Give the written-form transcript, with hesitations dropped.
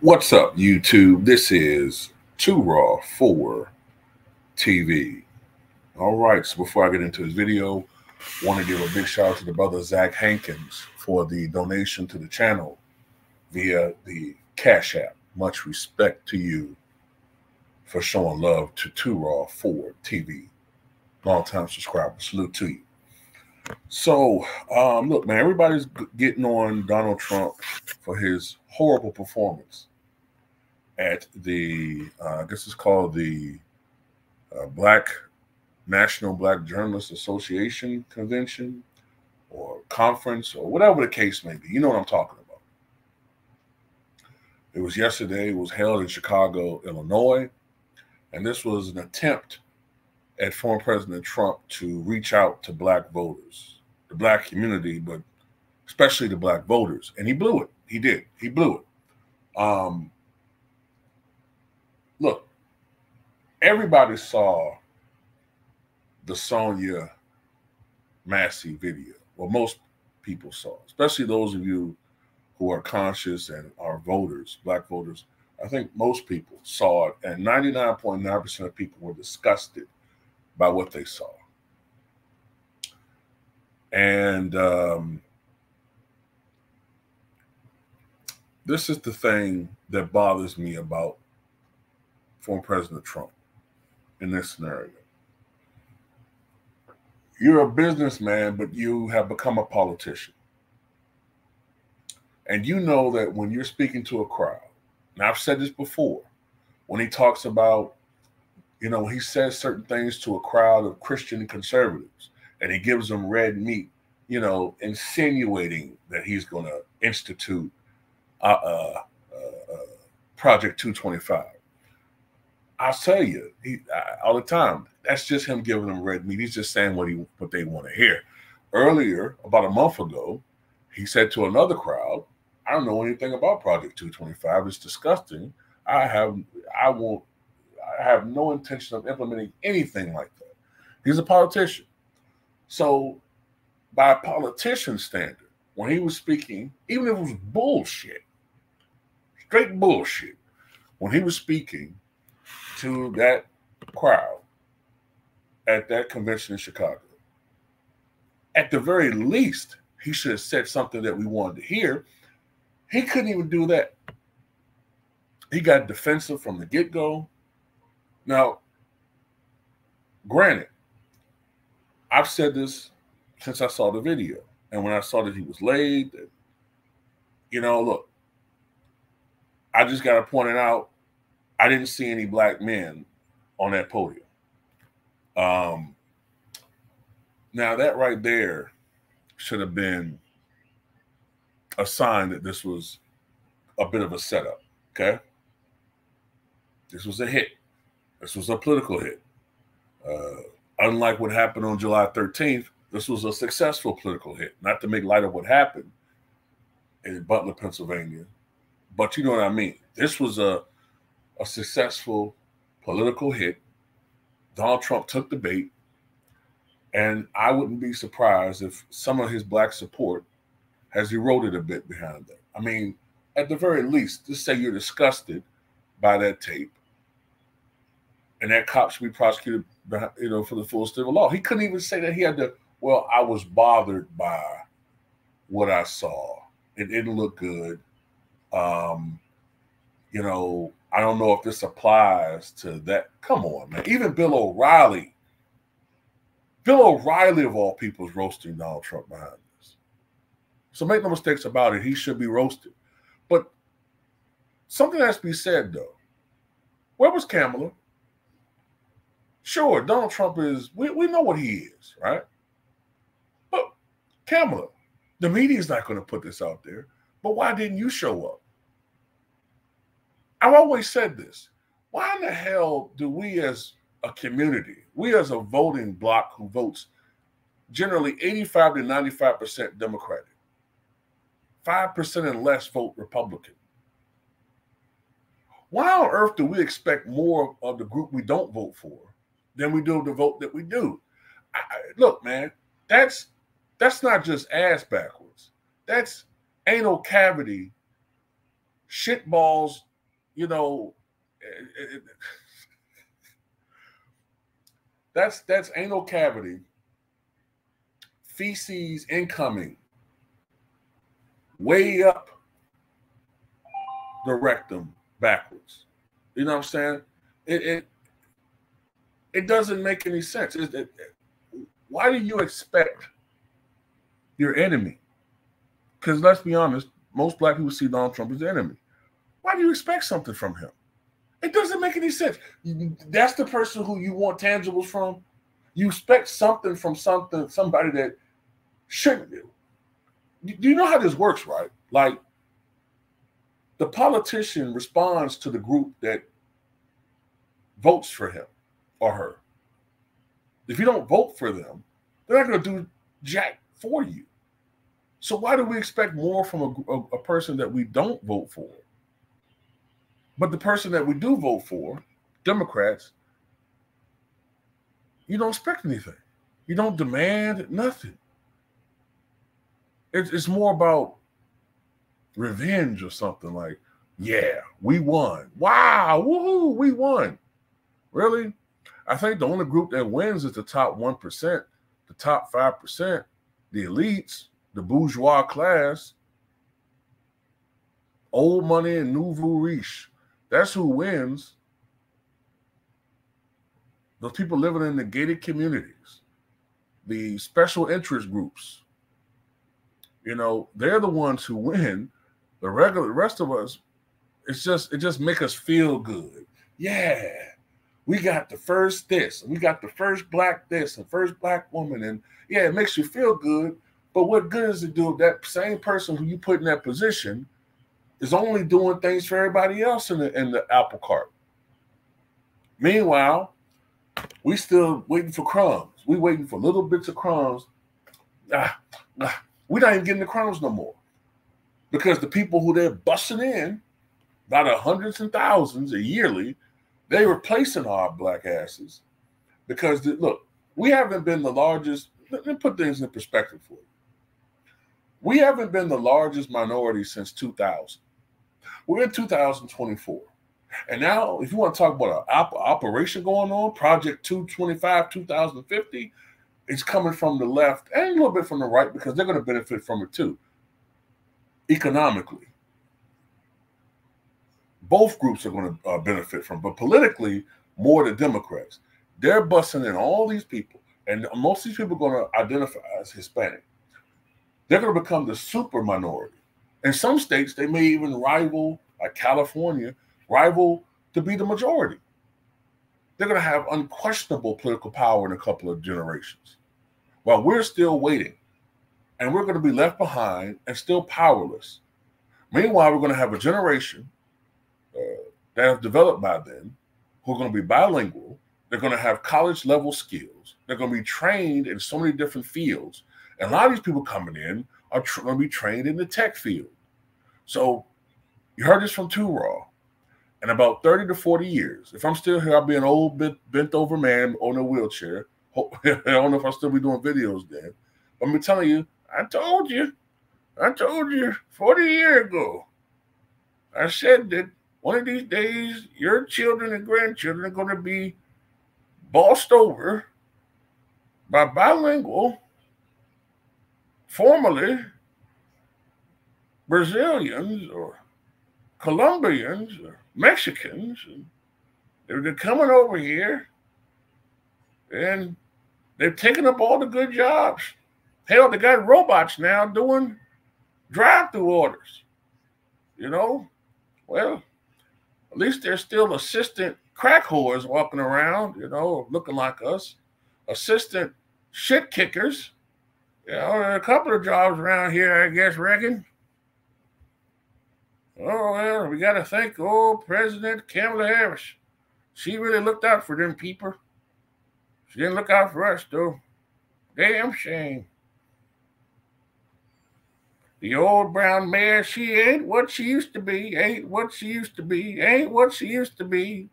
What's up, YouTube? This is Too Raw for TV. All right, so before I get into this video, I want to give a big shout out to the brother Zach Hankins for the donation to the channel via the Cash App. Much respect to you for showing love to Too Raw for TV. Long-time subscriber. Salute to you. So, look, man, everybody's getting on Donald Trump for his horrible performance at the, I guess it's called the National Black Journalists Association convention or conference or whatever the case may be. You know what I'm talking about. It was yesterday. It was held in Chicago, Illinois. And this was an attempt at former President Trump to reach out to black voters, the black community, but especially the black voters. And he blew it. He did. He blew it. Look, everybody saw the Sonia Massey video. Well, most people saw, especially those of you who are conscious and are voters, black voters. I think most people saw it, and 99.9% of people were disgusted by what they saw. And this is the thing that bothers me about former President Trump in this scenario. You're a businessman, but you have become a politician. And you know that when you're speaking to a crowd, and I've said this before, when he talks about, you know, he says certain things to a crowd of Christian conservatives, and he gives them red meat, you know, insinuating that he's going to institute Project 225. I'll tell you, all the time, that's just him giving them red meat. He's just saying what they want to hear. Earlier, about a month ago, he said to another crowd, I don't know anything about Project 225. It's disgusting. I have no intention of implementing anything like that. He's a politician. So by a politician's standard, when he was speaking, even if it was bullshit, straight bullshit, when he was speaking to that crowd at that convention in Chicago, at the very least, he should have said something that we wanted to hear. He couldn't even do that. He got defensive from the get-go. Now, granted, I've said this since I saw the video. And when I saw that he was laid, you know, look, I just got to point it out. I didn't see any black men on that podium. Now, that right there should have been a sign that this was a bit of a setup, okay? This was a hit. This was a political hit. Unlike what happened on July 13th, this was a successful political hit. Not to make light of what happened in Butler, Pennsylvania, but you know what I mean. This was a successful political hit. Donald Trump took the bait, and I wouldn't be surprised if some of his black support has eroded a bit behind that. I mean, at the very least, just say you're disgusted by that tape, and that cop should be prosecuted, you know, for the full extent of the law. He couldn't even say that. He had to, well, I was bothered by what I saw. It didn't look good. You know, I don't know if this applies to that. Come on, man. Even Bill O'Reilly of all people is roasting Donald Trump behind this. So make no mistakes about it. He should be roasted. But something has to be said, though. Where was Kamala? Sure, Donald Trump is, we know what he is, right? But Kamala, the media's not going to put this out there. But why didn't you show up? I've always said this. Why in the hell do we as a community, we as a voting bloc who votes generally 85 to 95% Democratic, 5% and less vote Republican, why on earth do we expect more of the group we don't vote for than we do the vote that we do? Look, man, that's not just ass backwards. That's anal cavity, shitballs you know, that's anal cavity, feces incoming, way up the rectum backwards. You know what I'm saying? It doesn't make any sense. Why do you expect your enemy? Because let's be honest, most black people see Donald Trump as the enemy. Why do you expect something from him? It doesn't make any sense. That's the person who you want tangibles from. You expect something from somebody that shouldn't do. Do you know how this works, right? Like, the politician responds to the group that votes for him or her. If you don't vote for them, they're not going to do jack for you. So why do we expect more from a person that we don't vote for? But the person that we do vote for, Democrats, you don't expect anything. You don't demand nothing. It's more about revenge or something like, yeah, we won. Wow, woohoo, we won. Really? I think the only group that wins is the top 1%, the top 5%, the elites, the bourgeois class, old money and nouveau riche. That's who wins. Those people living in the gated communities, the special interest groups, you know, they're the ones who win. The rest of us, it just make us feel good. Yeah, we got the first this, and we got the first black this, and first black woman, and yeah, it makes you feel good. But what good does it do if that same person who you put in that position is only doing things for everybody else in the apple cart? Meanwhile, we still waiting for crumbs. We waiting for little bits of crumbs. We're not even getting the crumbs no more. Because the people who they're busting in, by the hundreds and thousands yearly, they're replacing our black asses. Because, look, we haven't been the largest. Let me put things in perspective for you. We haven't been the largest minority since 2000. We're in 2024. And now, if you want to talk about an operation going on, Project 225, 2050, it's coming from the left and a little bit from the right because they're going to benefit from it too. Economically, both groups are going to benefit from, but politically, more the Democrats. They're busting in all these people, and most of these people are going to identify as Hispanic. They're going to become the super minority. In some states, they may even rival, like California, rival to be the majority. They're going to have unquestionable political power in a couple of generations. While we're still waiting, and we're going to be left behind and still powerless. Meanwhile, we're going to have a generation that have developed by then who are going to be bilingual. They're going to have college-level skills. They're going to be trained in so many different fields. And a lot of these people coming in are going to be trained in the tech field. So you heard this from Too Raw. In about 30 to 40 years, if I'm still here, I'll be an old bent-over man on a wheelchair. I don't know if I'll still be doing videos then. But I'm telling you, I told you 40 years ago. I said that one of these days, your children and grandchildren are going to be bossed over by bilingual, formerly Brazilians or Colombians or Mexicans. And they're coming over here and they've taken up all the good jobs. Hell, they got robots now doing drive-through orders. You know? Well, at least there's still assistant crack whores walking around, you know, looking like us. Assistant shit kickers. You know, there are a couple of jobs around here, I guess, reckon. Oh, well, we got to thank old President Kamala Harris. She really looked out for them people. She didn't look out for us, though. Damn shame. The old brown mare, she ain't what she used to be, ain't what she used to be, ain't what she used to be.